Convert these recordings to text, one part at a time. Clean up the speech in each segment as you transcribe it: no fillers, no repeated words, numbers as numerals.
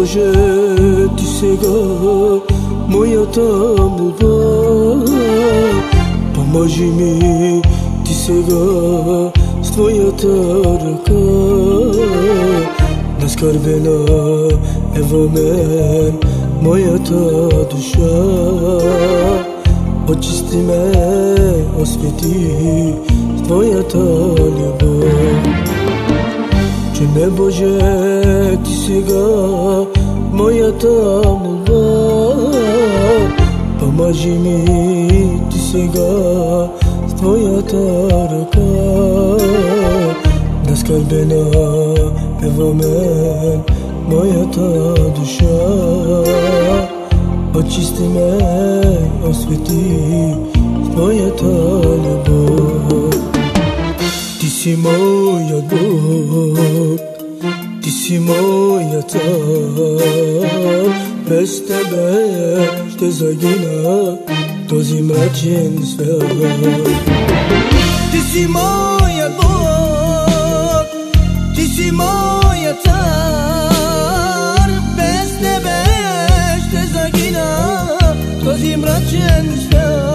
Боже, Ти сега моята молба. Помажи ми Ти сега с Твоята ръка. Наскърбена е във мен моята душа. Очисти ме, освети с Твоята любов. Чуй, Боже, Ти сега моята молба. Помажи ми Ти сега с Твоята ръка. Наскърбена е във мен моята душа. Очисти ме, освети с Твоята любов. Ти си моят Бог, Ти си моят цар. Без Тебе ще загина този мрачен свят. Ти си моят Бог, Ти си моят цар. Без Тебе ще загина този мрачен свят.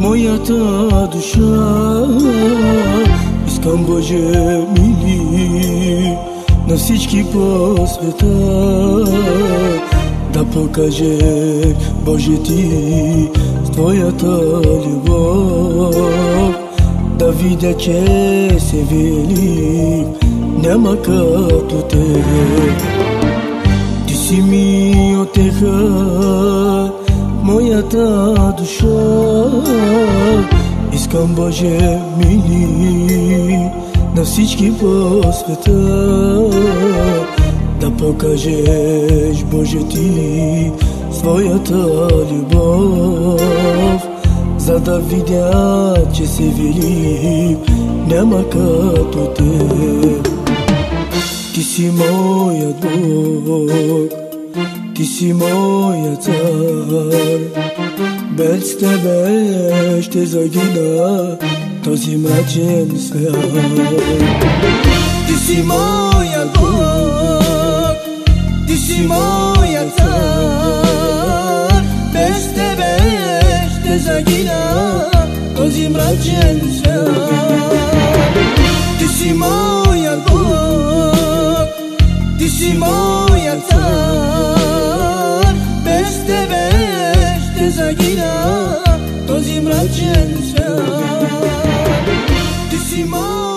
Моята душа, искам, Боже мили, на всички по света да покажеш, Боже, Ти с Твоята любов. Да видя, че си велик, няма като Те. Ти си ми отеха моята душа. Искам, Боже мили, на всички по света да покажеш, Боже, Ти своята любов. За да видя, че си велик, няма като Те. Ти си моят Бог, Ти си моят цар. Без Тебе ще загина този мрачен свят. Ти си моят Бог, Ти си моят цар. Без Тебе ще загина този мрачен свят. Ти си моят Бог, Ти си моят цар. Без Тебе ще загина този мрачен свят. Ти си моят